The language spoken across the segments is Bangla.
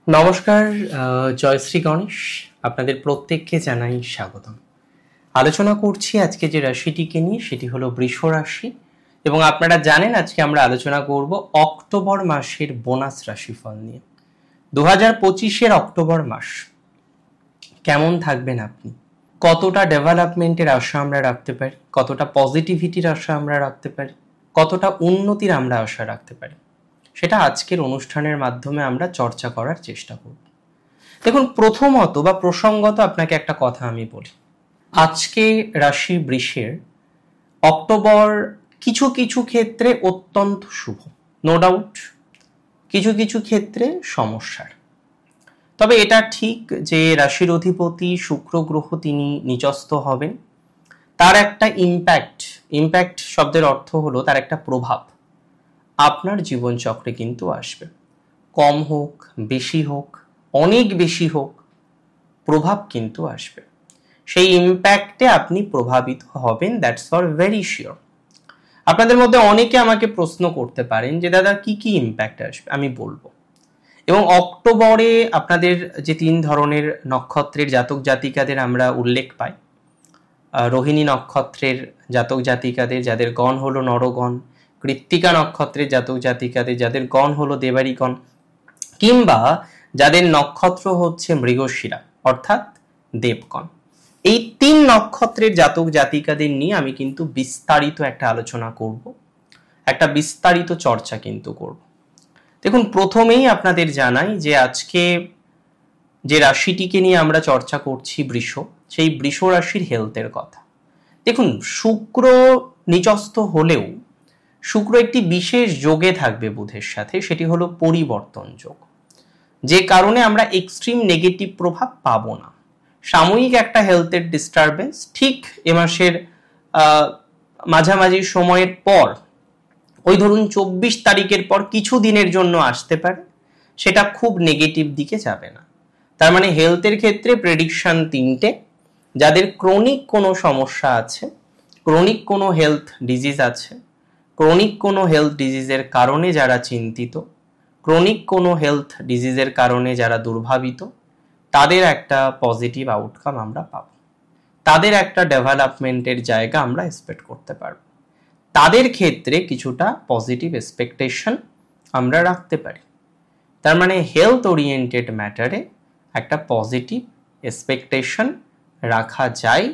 নমস্কার, জয়শ্রী গণেশ। আপনাদের প্রত্যেককে জানাই স্বাগতম। আলোচনা করছি আজকে যে রাশিটিকে নিয়ে, সেটি হলো বৃষ রাশি। এবং আপনারা জানেন আজকে আমরা আলোচনা করব অক্টোবর মাসের বোনাস রাশিফল নিয়ে। 2025-এর অক্টোবর মাস কেমন থাকবেন আপনি, কতটা ডেভেলপমেন্টের আশা আমরা রাখতে পারি, কতটা পজিটিভিটির আশা আমরা রাখতে পারি, কতটা উন্নতির আমরা আশা রাখতে পারি, সেটা আজকের অনুষ্ঠানের মাধ্যমে আমরা চর্চা করার চেষ্টা করব। দেখুন, প্রথমত বা প্রসঙ্গত আপনাকে একটা কথা আমি বলি। আজকে রাশি বৃষের অক্টোবর কিছু কিছু ক্ষেত্রে অত্যন্ত শুভ, নো ডাউট। কিছু কিছু ক্ষেত্রে সমস্যার। তবে এটা ঠিক যে রাশির অধিপতি শুক্র গ্রহ তিনি নিচস্থ হবেন। তার একটা ইম্প্যাক্ট শব্দের অর্থ হলো তার একটা প্রভাব আপনার জীবনচক্রে কিন্তু আসবে। কম হোক, বেশি হোক, অনেক বেশি হোক, প্রভাব কিন্তু আসবে। সেই ইম্প্যাক্টে আপনি প্রভাবিত হবেন, দ্যাটস ফর ভেরি শিওর। আপনাদের মধ্যে অনেকে আমাকে প্রশ্ন করতে পারেন যে দাদা কি কি ইম্প্যাক্ট আসবে, আমি বলবো। এবং অক্টোবরে আপনাদের যে 3 ধরনের নক্ষত্রের জাতক জাতিকাদের আমরা উল্লেখ পাই, রোহিণী নক্ষত্রের জাতক জাতিকাদের যাদের গণ হলো নরগণ, কৃত্তিকা নক্ষত্রের জাতক জাতিকাদের যাদের গণ হলো দেবারিগণ, কিংবা যাদের নক্ষত্র হচ্ছে মৃগশিরা অর্থাৎ দেবগণ। এই 3 নক্ষত্রের জাতক জাতিকাদের নিয়ে আমি কিন্তু বিস্তারিত একটা আলোচনা করব, একটা বিস্তারিত চর্চা কিন্তু করব। দেখুন, প্রথমেই আপনাদের জানাই যে আজকে যে রাশিটিকে নিয়ে আমরা চর্চা করছি বৃষ, সেই বৃষ রাশির হেলথের কথা। দেখুন, শুক্র নিচস্থ হলেও শুক্র একটি বিশেষ যোগে থাকবে বুধের সাথে, সেটি হলো পরিবর্তন যোগ, যে কারণে আমরা এক্সট্রিম নেগেটিভ প্রভাব পাবো না। সাময়িক একটা হেলথের ডিস্টারবেন্স ঠিক এ মাসের মাঝামাঝি সময়ের পর, ওই ধরুন 24 তারিখের পর কিছু দিনের জন্য আসতে পারে, সেটা খুব নেগেটিভ দিকে যাবে না। তার মানে হেলথের ক্ষেত্রে প্রেডিকশন 3টে। যাদের ক্রনিক কোনো সমস্যা আছে, ক্রনিক কোনো হেলথ ডিজিজ আছে, ক্রনিক কোনো হেলথ ডিজিজের কারণে যারা চিন্তিত, ক্রনিক কোনো হেলথ ডিজিজের কারণে যারা দুর্ভাবিত, তাদের একটা পজিটিভ আউটকাম আমরা পাব, তাদের একটা ডেভেলপমেন্টের জায়গা আমরা এক্সপেক্ট করতে পারব, তাদের ক্ষেত্রে কিছুটা পজিটিভ এক্সপেকটেশন আমরা রাখতে পারি। তার মানে হেলথ ওরিয়েন্টেড ম্যাটারে একটা পজিটিভ এক্সপেকটেশন রাখা যায়,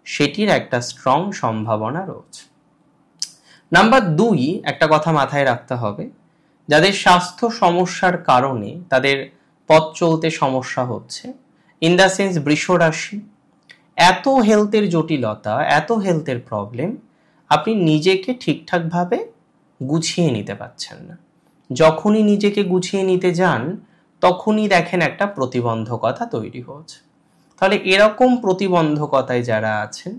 সেটির একটা স্ট্রং সম্ভাবনা রয়েছে। নাম্বার 2, একটা কথা মাথায় রাখতে হবে, যাদের স্বাস্থ্য সমস্যার কারণে তাদের পথ চলতে সমস্যা হচ্ছে, ইন দ্য সেন্স বৃষ রাশি, এত হেলথের জটিলতা, এত হেলথের প্রবলেম, আপনি নিজেকে ঠিকঠাকভাবে গুছিয়ে নিতে পারছেন না। যখনই নিজেকে গুছিয়ে নিতে যান, তখনই দেখেন একটা প্রতিবন্ধকতা তৈরি হচ্ছে। তাহলে এরকম প্রতিবন্ধকতায় যারা আছেন,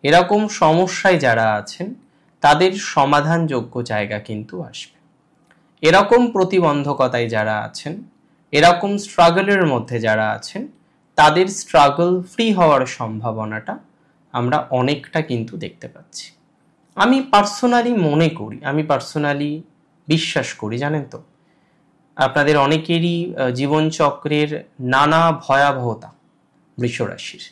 এরকম সমস্যায় যারা আছেন, তাদের সমাধানযোগ্য জায়গা কিন্তু আসবে। এরকম প্রতিবন্ধকতায় যারা আছেন, এরকম স্ট্রাগলের মধ্যে যারা আছেন, তাদের স্ট্রাগল ফ্রি হওয়ার সম্ভাবনাটা আমরা অনেকটা কিন্তু দেখতে পাচ্ছি। আমি পার্সোনালি বিশ্বাস করি, জানেন তো, আপনাদের অনেকেরই জীবনচক্রের নানা ভয়াবহতা বৃষ রাশির।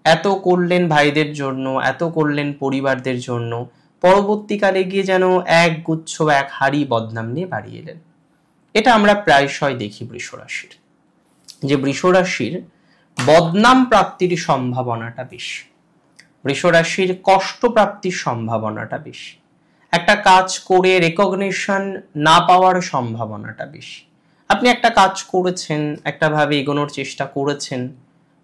এত করলেন ভাইদের জন্য, এত করলেন পরিবারদের জন্য, পরবর্তীকালে গিয়ে যেন এক গুচ্ছ বা এক হাড়ি বদনাম নিয়ে বাড়ি এলেন। এটা আমরা প্রায়শই দেখি বৃষ রাশির, যে বৃষ রাশির বদনাম প্রাপ্তির সম্ভাবনাটা বেশি, বৃষ রাশির কষ্ট প্রাপ্তির সম্ভাবনাটা বেশি, একটা কাজ করে রেকগনিশন না পাওয়ার সম্ভাবনাটা বেশি। আপনি একটা কাজ করেছেন, একটা ভাবে এগোনোর চেষ্টা করেছেন,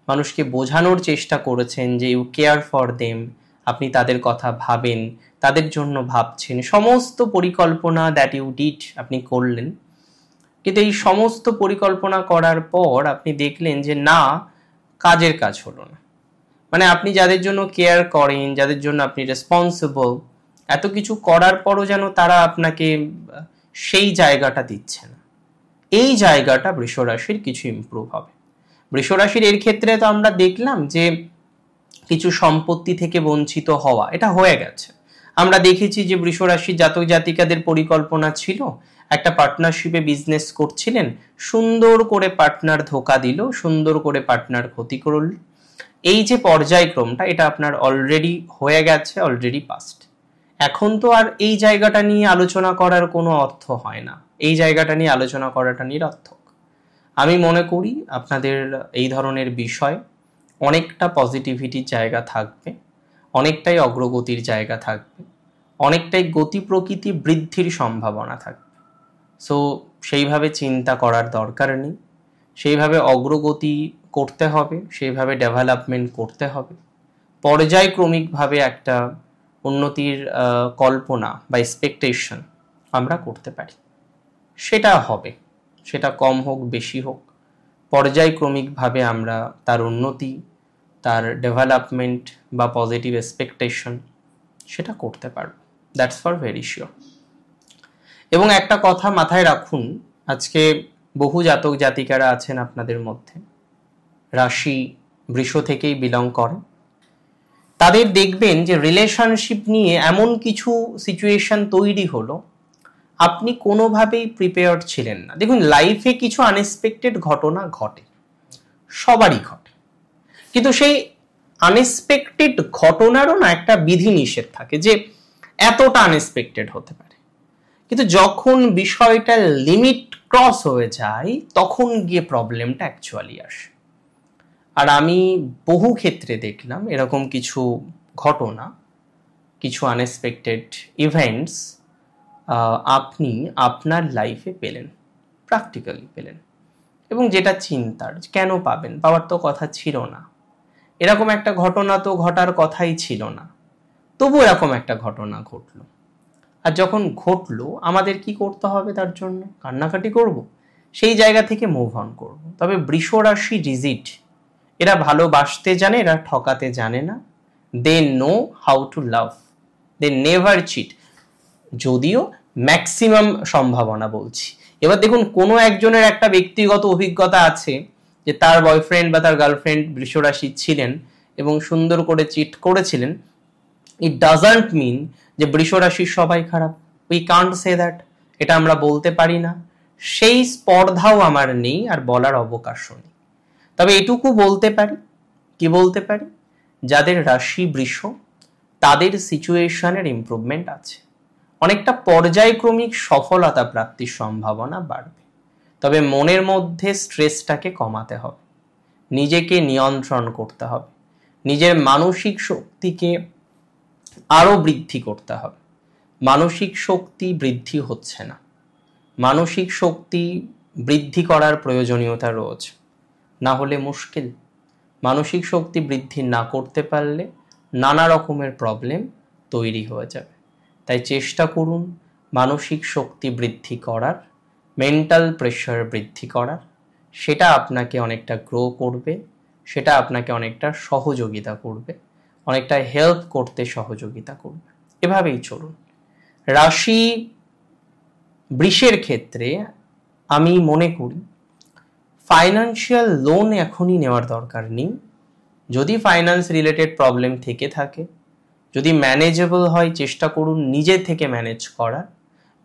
মানুষকে বোঝানোর চেষ্টা করেছেন যে ইউ কেয়ার ফর দেম, আপনি তাদের কথা ভাবেন, তাদের জন্য ভাবছেন, সমস্ত পরিকল্পনা দ্যাট ইউ ডিড আপনি করলেন, কিন্তু এই সমস্ত পরিকল্পনা করার পর আপনি দেখলেন যে না, কাজের কাজ হলো না। মানে আপনি যাদের জন্য কেয়ার করেন, যাদের জন্য আপনি রেসপন্সিবল, এত কিছু করার পরও যেন তারা আপনাকে সেই জায়গাটা দিচ্ছে না। এই জায়গাটা বৃষ রাশির কিছু ইমপ্রুভ হবে। বৃষ রাশির এর ক্ষেত্রে তো আমরা দেখলাম যে কিছু সম্পত্তি থেকে বঞ্চিত হওয়া, এটা হয়ে গেছে। আমরা দেখেছি যে বৃষ রাশির জাতক জাতিকাদের পরিকল্পনা ছিল একটা পার্টনারশিপে বিজনেস করছিলেন, সুন্দর করে পার্টনার ধোকা দিল, সুন্দর করে পার্টনার ক্ষতি করল। এই যে পর্যায়ক্রমটা, এটা আপনার অলরেডি হয়ে গেছে, অলরেডি পাস্ট। এখন তো আর এই জায়গাটা নিয়ে আলোচনা করার কোনো অর্থ হয় না, এই জায়গাটা নিয়ে আলোচনা করাটা নিরর্থক। আমি মনে করি আপনাদের এই ধরনের বিষয় অনেকটা পজিটিভিটির জায়গা থাকবে, অনেকটাই অগ্রগতির জায়গা থাকবে, অনেকটাই গতি প্রকৃতি বৃদ্ধির সম্ভাবনা থাকবে। সো সেইভাবে চিন্তা করার দরকার নেই, সেইভাবে অগ্রগতি করতে হবে, সেইভাবে ডেভেলপমেন্ট করতে হবে। পর্যায়ক্রমিকভাবে একটা উন্নতির কল্পনা বা এক্সপেকটেশন আমরা করতে পারি, সেটা হবে, সেটা কম হোক বেশি হোক, পর্যায়ক্রমিকভাবে আমরা তার উন্নতি, তার ডেভেলপমেন্ট বা পজিটিভ এক্সপেকটেশন সেটা করতে পারব, দ্যাটস ফর ভেরি শিওর। এবং একটা কথা মাথায় রাখুন, আজকে বহু জাতক জাতিকারা আছেন আপনাদের মধ্যে রাশি বৃষ থেকেই বিলং করে, তাদের দেখবেন যে রিলেশনশিপ নিয়ে এমন কিছু সিচুয়েশন তৈরি হলো আপনি কোনোভাবেই প্রিপেয়ার্ড ছিলেন না। দেখুন, লাইফে কিছু আনএক্সপেক্টেড ঘটনা ঘটে, সবারই ঘটে, কিন্তু সেই আনএক্সপেক্টেড ঘটনারও না একটা বিধিনিষেধ থাকে যে এতটা আনএক্সপেক্টেড হতে পারে। কিন্তু যখন বিষয়টা লিমিট ক্রস হয়ে যায় তখন গিয়ে প্রবলেমটা অ্যাকচুয়ালি আসে। আর আমি বহু ক্ষেত্রে দেখলাম এরকম কিছু ঘটনা, কিছু আনএক্সপেক্টেড ইভেন্টস আপনি আপনার লাইফে পেলেন, প্র্যাকটিক্যালি পেলেন, এবং যেটা চিন্তার, কেন পাবেন, পাওয়ার তো কথা ছিল না, এরকম একটা ঘটনা তো ঘটার কথাই ছিল না, তবু এরকম একটা ঘটনা ঘটলো। আর যখন ঘটলো আমাদের কি করতে হবে? তার জন্য কান্নাকাটি করব? সেই জায়গা থেকে মুভ অন করব। তবে বৃষ রাশি রিজিড, এরা ভালোবাসতে জানে, এরা ঠকাতে জানে না। They know how to love, they never cheat, যদিও ম্যাক্সিমাম সম্ভাবনা বলছি। এবার দেখুন, কোনো একজনের একটা ব্যক্তিগত অভিজ্ঞতা আছে যে তার বয়ফ্রেন্ড বা তার গার্লফ্রেন্ড বৃষ রাশি ছিলেন এবং সুন্দর করে চিট করেছিলেন। ইট ডাজন্ট মিন যে বৃষ রাশির সবাই খারাপ, উই কান্ট সে দ্যাট, এটা আমরা বলতে পারি না, সেই স্পর্ধাও আমার নেই আর বলার অবকাশও নেই। তবে এটুকু বলতে পারি, কি বলতে পারি, যাদের রাশি বৃষ তাদের সিচুয়েশনের ইমপ্রুভমেন্ট আছে, অনেকটা পর্যায়ক্রমিক সফলতা প্রাপ্তির সম্ভাবনা বাড়বে। তবে মনের মধ্যে স্ট্রেসটাকে কমাতে হবে, নিজেকে নিয়ন্ত্রণ করতে হবে, নিজের মানসিক শক্তিকে আরো বৃদ্ধি করতে হবে। মানসিক শক্তি বৃদ্ধি হচ্ছে না, মানসিক শক্তি বৃদ্ধি করার প্রয়োজনীয়তা রয়েছে, না হলে মুশকিল। মানসিক শক্তি বৃদ্ধি না করতে পারলে নানা রকমের প্রবলেম তৈরি হয়ে যাবে। তাই চেষ্টা করুন মানসিক শক্তি বৃদ্ধি করার, মেন্টাল প্রেশার বৃদ্ধি করার, সেটা আপনাকে অনেকটা গ্রো করবে, সেটা আপনাকে অনেকটা সহযোগিতা করবে, অনেকটা হেল্প করতে সহযোগিতা করবে। এভাবেই চলুন। রাশি বৃষের ক্ষেত্রে আমি মনে করি ফাইন্যান্সিয়াল লোন এখনই নেওয়ার দরকার নেই। যদি ফাইন্যান্স রিলেটেড প্রবলেম থেকে থাকে, যদি ম্যানেজেবল হয়, চেষ্টা করুন নিজে থেকে ম্যানেজ করার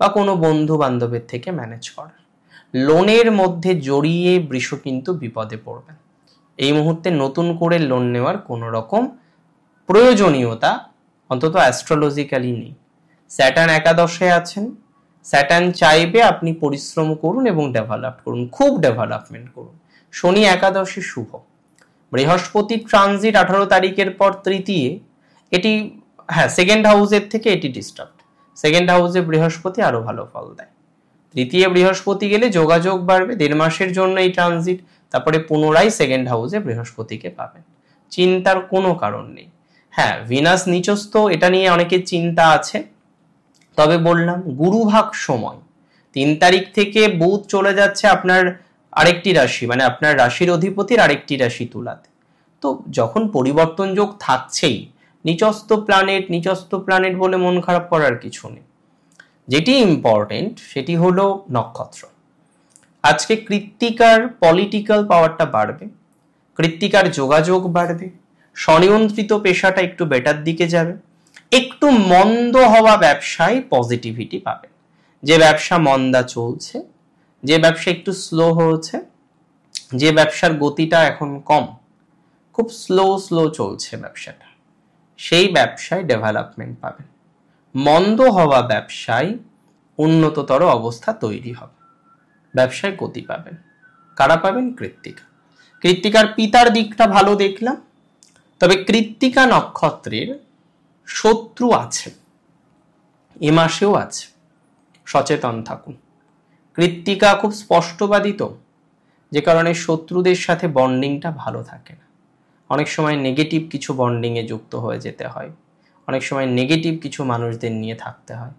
বা কোনো বন্ধু বান্ধবের থেকে ম্যানেজ করার। লোনের মধ্যে জড়িয়ে বৃষ কিন্তু বিপদে পড়বেন। এই মুহূর্তে নতুন করে লোন নেওয়ার কোনো রকম প্রয়োজনীয়তা অন্তত অ্যাস্ট্রোলজিক্যালি নেই। স্যাটার্ন একাদশে আছেন, স্যাটার্ন চাইবে আপনি পরিশ্রম করুন এবং ডেভেলপ করুন, খুব ডেভেলপমেন্ট করুন। শনি একাদশে শুভ, বৃহস্পতি ট্রানজিট 18 তারিখের পর তৃতীয়, এটি সেকেন্ড হাউসের থেকে এটি ডিস্টার্ব। সেকেন্ড হাউসে বৃহস্পতি আরো ভালো ফল দেয়। তৃতীয় বৃহস্পতি গেলে যোগাযোগ বাড়বে, 1.5 মাসের জন্য এই ট্রানজিট, তারপরে পুনরায় সেকেন্ড হাউসে বৃহস্পতিকে পাবেন। চিন্তার কোনো কারণ নেই। ভিনাস নিচস্থ, এটা নিয়ে অনেকের চিন্তা আছে। তবে বললাম গুরুভাগ সময় 3 তারিখ থেকে বুধ চলে যাচ্ছে আপনার আরেকটি রাশি, মানে আপনার রাশির অধিপতির আরেকটি রাশি তুলাতে। তো যখন পরিবর্তন যোগ থাকছেই, নিচস্থ প্ল্যানেট বলে মন খারাপ করার কিছু নেই। যেটি ইম্পর্টেন্ট সেটি হলো নক্ষত্র। আজকে কৃত্তিকার পলিটিক্যাল পাওয়ারটা বাড়বে, কৃত্তিকার যোগাযোগ বাড়বে, স্বনিয়ন্ত্রিত পেশাটা একটু বেটার দিকে যাবে, একটু মন্দ হওয়া ব্যবসায় পজিটিভিটি পাবেন। যে ব্যবসা মন্দা চলছে, যে ব্যবসা একটু স্লো হয়েছে, যে ব্যবসার গতিটা এখন কম, খুব স্লো চলছে ব্যবসাটা, সেই ব্যবসায় ডেভেলপমেন্ট পাবেন। মন্দ হওয়া ব্যবসায় উন্নততর অবস্থা তৈরি হবে, ব্যবসায় গতি পাবেন। কারা পাবেন? কৃত্তিকা। কৃত্তিকার পিতার দিকটা ভালো দেখলাম, তবে কৃত্তিকা নক্ষত্রের শত্রু আছে, এ মাসেও আছে, সচেতন থাকুন। কৃত্তিকা খুব স্পষ্টবাদী তো, যে কারণে শত্রুদের সাথে বন্ডিংটা ভালো থাকে না। অনেক সময় নেগেটিভ কিছু বন্ডিংয়ে যুক্ত হয়ে যেতে হয়, অনেক সময় নেগেটিভ কিছু মানুষদের নিয়ে থাকতে হয়।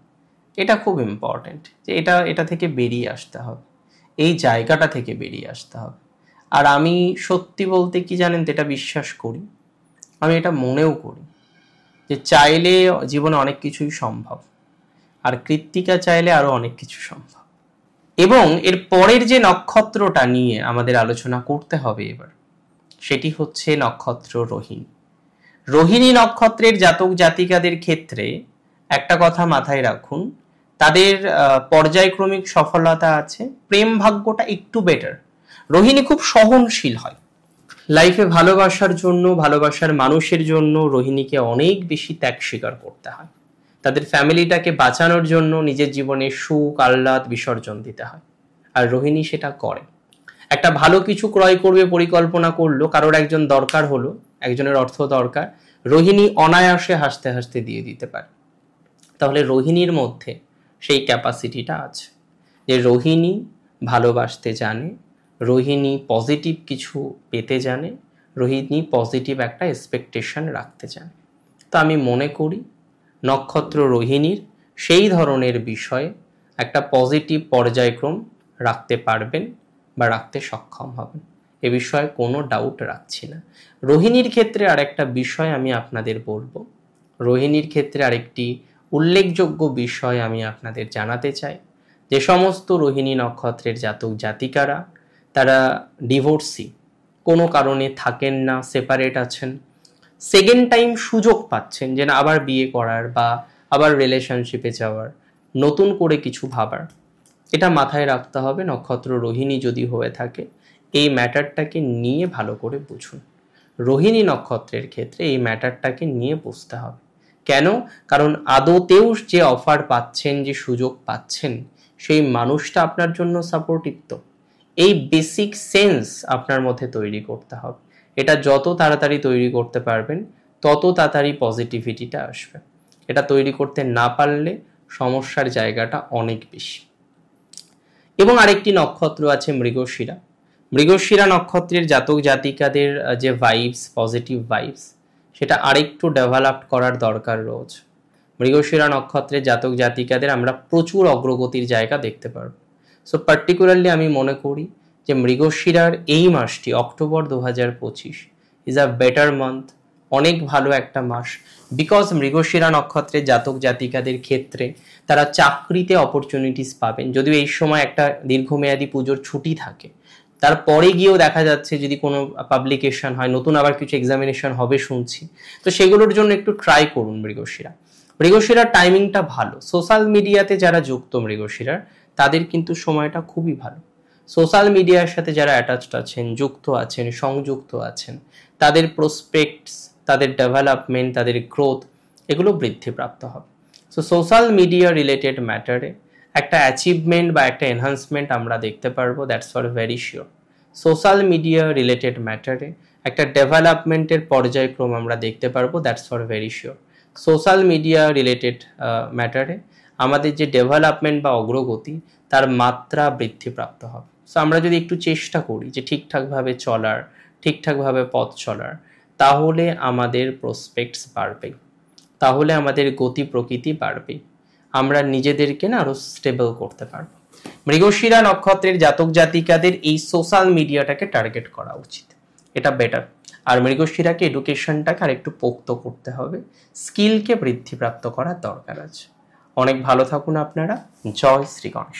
এটা খুব ইম্পর্টেন্ট যে এটা থেকে বেরিয়ে আসতে হবে, এই জায়গাটা থেকে বেরিয়ে আসতে হবে। আর আমি সত্যি বলতে কি জানেন তো, এটা বিশ্বাস করি, আমি এটা মনেও করি যে চাইলে জীবনে অনেক কিছুই সম্ভব, আর কৃত্তিকা চাইলে আরো অনেক কিছু সম্ভব। এবং এর পরের যে নক্ষত্রটা নিয়ে আমাদের আলোচনা করতে হবে এবার, সেটি হচ্ছে নক্ষত্র রোহিণী। রোহিণী নক্ষত্রের জাতক জাতিকাদের ক্ষেত্রে একটা কথা মাথায় রাখুন, তাদের পর্যায়ক্রমিক সফলতা আছে, প্রেম ভাগ্যটা একটু বেটার। রোহিণী খুব সহনশীল হয়, লাইফে ভালোবাসার জন্য, ভালোবাসার মানুষের জন্য রোহিণীকে অনেক বেশি ত্যাগ স্বীকার করতে হয়। তাদের ফ্যামিলিটাকে বাঁচানোর জন্য নিজের জীবনে সুখ আহ্লাদ বিসর্জন দিতে হয়, আর রোহিণী সেটা করে। একটা ভালো কিছু ক্রয় করবে পরিকল্পনা করলো, কারোর একজন দরকার হলো, একজনের অর্থ দরকার, রোহিণী অনায়াসে হাসতে হাসতে দিয়ে দিতে পারে। তাহলে রোহিণীর মধ্যে সেই ক্যাপাসিটিটা আছে যে রোহিণী ভালোবাসতে জানে, রোহিণী পজিটিভ কিছু পেতে জানে, রোহিণী পজিটিভ একটা এক্সপেকটেশন রাখতে জানে। তো আমি মনে করি নক্ষত্র রোহিণীর সেই ধরনের বিষয়ে একটা পজিটিভ পর্যায়ক্রম রাখতে পারবেন বা রাখতে সক্ষম হবেন, এ বিষয়ে কোনো ডাউট রাখছি না। রোহিণীর ক্ষেত্রে আরেকটা বিষয় আমি আপনাদের বলবো, রোহিণীর ক্ষেত্রে আরেকটি উল্লেখযোগ্য বিষয় আমি আপনাদের জানাতে চাই, যে সমস্ত রোহিণী নক্ষত্রের জাতক জাতিকারা তারা ডিভোর্সি, কোনো কারণে থাকেন না, সেপারেট আছেন, সেকেন্ড টাইম সুযোগ পাচ্ছেন যে না আবার বিয়ে করার বা আবার রিলেশনশিপে যাওয়ার, নতুন করে কিছু ভাবার, এটা মাথায় রাখতে হবে। নক্ষত্র রোহিণী যদি হয়ে থাকে, এই ম্যাটারটাকে নিয়ে ভালো করে বুঝুন। রোহিণী নক্ষত্রের ক্ষেত্রে এই ম্যাটারটাকে নিয়ে বুঝতে হবে। কেন? কারণ আদতেও যে অফার পাচ্ছেন, যে সুযোগ পাচ্ছেন, সেই মানুষটা আপনার জন্য সাপোর্টিভ তো, এই বেসিক সেন্স আপনার মধ্যে তৈরি করতে হবে। এটা যত তাড়াতাড়ি তৈরি করতে পারবেন, তত তাড়াতাড়ি পজিটিভিটিটা আসবে। এটা তৈরি করতে না পারলে সমস্যার জায়গাটা অনেক বেশি। এবং আরেকটি নক্ষত্র আছে মৃগশিরা। মৃগশিরা নক্ষত্রের জাতক জাতিকাদের যে ভাইবস, পজিটিভ ভাইবস, সেটা আরেকটু ডেভেলপ করার দরকার রয়েছে। মৃগশিরা নক্ষত্রের জাতক জাতিকাদের আমরা প্রচুর অগ্রগতির জায়গা দেখতে পারবো। সো পার্টিকুলারলি আমি মনে করি যে মৃগশিরার এই মাসটি, October 2025 is a better month, অনেক ভালো একটা মাস। বিকজ মৃগশিরা নক্ষত্রের জাতক জাতিকাদের ক্ষেত্রে তারা চাকরিতে অপরচুনিটিস পাবেন, যদিও এই সময় একটা দীর্ঘমেয়াদী পুজোর ছুটি থাকে, তারপরে গিয়েও দেখা যাচ্ছে যদি কোনো পাবলিকেশন হয়, নতুন আবার কিছু এক্সামিনেশন হবে শুনছি, তো সেগুলোর জন্য একটু ট্রাই করুন মৃগশিরা। মৃগশিরার টাইমিংটা ভালো, সোশ্যাল মিডিয়াতে যারা যুক্ত মৃগশিরার, তাদের কিন্তু সময়টা খুবই ভালো। সোশ্যাল মিডিয়ার সাথে যারা অ্যাটাচড আছেন, যুক্ত আছেন, সংযুক্ত আছেন, তাদের প্রসপেক্টস, তাদের ডেভেলপমেন্ট, তাদের গ্রোথ, এগুলো বৃদ্ধিপ্রাপ্ত হবে। সো সোশ্যাল মিডিয়া রিলেটেড ম্যাটারে একটা অ্যাচিভমেন্ট বা একটা এনহান্সমেন্ট আমরা দেখতে পারবো, that's for very sure. Social media related ম্যাটারে একটা ডেভেলপমেন্টের পর্যায়ক্রম আমরা দেখতে পারবো, that's for very sure. Social media related ম্যাটারে আমাদের যে ডেভেলপমেন্ট বা অগ্রগতি, তার মাত্রা বৃদ্ধিপ্রাপ্ত হবে। সো আমরা যদি একটু চেষ্টা করি যে ঠিকঠাকভাবে চলার, ঠিকঠাকভাবে পথ চলার, তাহলে আমাদের প্রসপেক্টস বাড়বে, তাহলে আমাদের গতি প্রকৃতি বাড়বে, আমরা নিজেদেরকে না আরো স্টেবল করতে পারবো। মৃগশিরা নক্ষত্রের জাতক জাতিকাদের এই সোশ্যাল মিডিয়াটাকে টার্গেট করা উচিত, এটা বেটার। আর মৃগশিরাকে এডুকেশনটাকে আর একটু পোক্ত করতে হবে, স্কিলকে বৃদ্ধিপ্রাপ্ত করার দরকার আছে। অনেক ভালো থাকুন আপনারা। জয় শ্রী গণেশ।